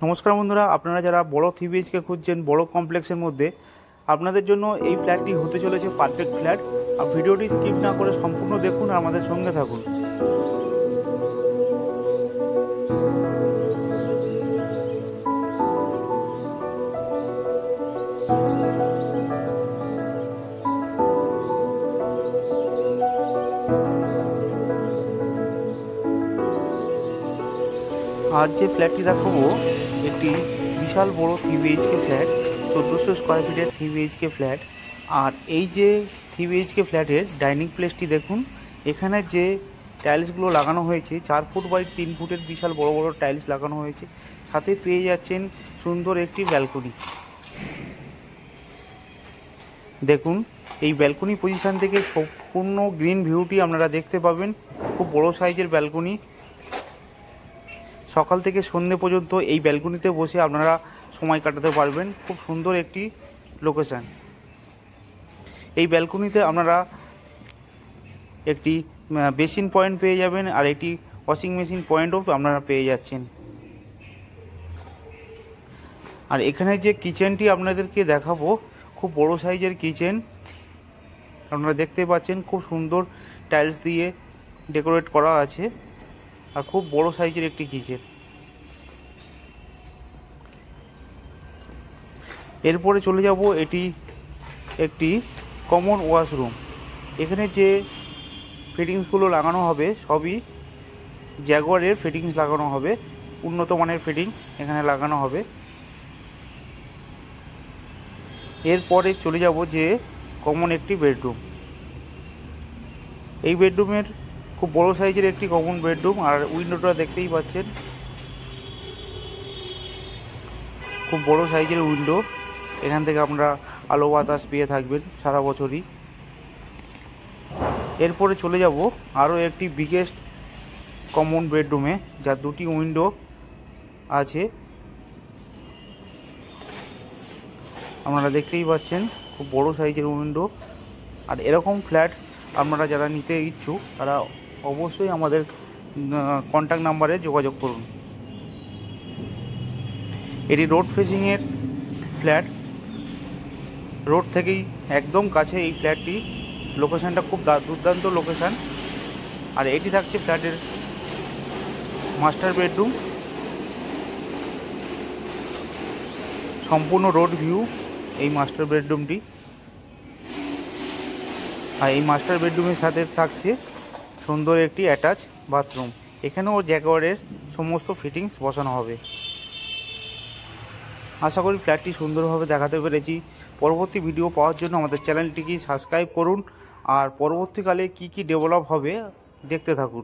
নমস্কার বন্ধুরা, আপনারা যারা বড় 3 BHK খুঁজছেন বড় কমপ্লেক্সের মধ্যে, আপনাদের জন্য এই ফ্ল্যাটটি হতে চলেছে পারফেক্ট ফ্ল্যাট। আর ভিডিওটি স্কিপ না করে সম্পূর্ণ দেখুন আর আমাদের সঙ্গে থাকুন। আজ যে ফ্ল্যাটটি দেখাবো একটি বিশাল বড় 3 BHK ফ্ল্যাট, 1400 স্কোয়ার ফিটের 3 BHK ফ্ল্যাট। আর এই যে 3 BHK ফ্ল্যাটের ডাইনিং প্লেসটি দেখুন। এখানে যে টাইলসগুলো লাগানো হয়েছে 4 ফুট বাই 3 ফুটের বিশাল বড় বড় টাইলস লাগানো হয়েছে। সাথে পেয়ে যাচ্ছেন সুন্দর একটি ব্যালকনি। দেখুন, এই ব্যালকনি পজিশন থেকে সম্পূর্ণ গ্রিন ভিউটি আপনারা দেখতে পাবেন। খুব বড় সাইজের ব্যালকনি। সকাল থেকে সন্ধ্যে পর্যন্ত এই ব্যালকনিতে বসে আপনারা সময় কাটাতে পারবেন। খুব সুন্দর একটি লোকেশান। এই ব্যালকনিতে আপনারা একটি বেসিন পয়েন্ট পেয়ে যাবেন আর একটি ওয়াশিং মেশিন পয়েন্টও আপনারা পেয়ে যাচ্ছেন। আর এখানে যে কিচেনটি আপনাদেরকে দেখাবো, খুব বড় সাইজের কিচেন। আপনারা দেখতে পাচ্ছেন খুব সুন্দর টাইলস দিয়ে ডেকোরেট করা আছে আর খুব বড় সাইজের একটি কিচেন। এরপরে চলে যাব, এটি একটি কমন ওয়াশরুম। এখানে যে ফিটিংসগুলো লাগানো হবে সবই জ্যাগুয়ারের ফিটিংস লাগানো হবে, উন্নত মানের ফিটিংস এখানে লাগানো হবে। এরপরে চলে যাব যে কমন একটি বেডরুম। এই বেডরুমের খুব বড় সাইজের একটি কমন বেডরুম। আর উইন্ডোটা দেখতেই পাচ্ছেন, খুব বড় সাইজের উইন্ডো। এখান থেকে আপনারা আলো বাতাস পেয়ে থাকবেন সারা বছরই। এরপরে চলে যাব আরও একটি বিগেস্ট কমন বেডরুমে, যার 2টি উইন্ডো আছে। আপনারা দেখতেই পাচ্ছেন খুব বড় সাইজের উইন্ডো। আর এরকম ফ্ল্যাট আপনারা যারা নিতে ইচ্ছুক তারা অবশ্যই আমাদের কন্ট্যাক্ট নাম্বারে যোগাযোগ করুন। এটি রোড ফেসিংয়ের ফ্ল্যাট। রোড থেকেই একদম কাছে এই ফ্ল্যাটটি। লোকেশানটা খুব দুর্দান্ত লোকেশান। আর এটি থাকছে ফ্ল্যাটের মাস্টার বেডরুম। সম্পূর্ণ রোড ভিউ এই মাস্টার বেডরুমটি। আর এই মাস্টার বেডরুমের সাথে থাকছে সুন্দর একটি অ্যাটাচ বাথরুম। এখানেও জ্যাগুয়ারের সমস্ত ফিটিংস বসানো হবে। আশা করি ফ্ল্যাটটি সুন্দরভাবে দেখাতে পেরেছি। পরবর্তী ভিডিও পাওয়ার জন্য আমাদের চ্যানেলটিকে সাবস্ক্রাইব করুন আর পরবর্তীকালে কি ডেভেলপ হবে দেখতে থাকুন।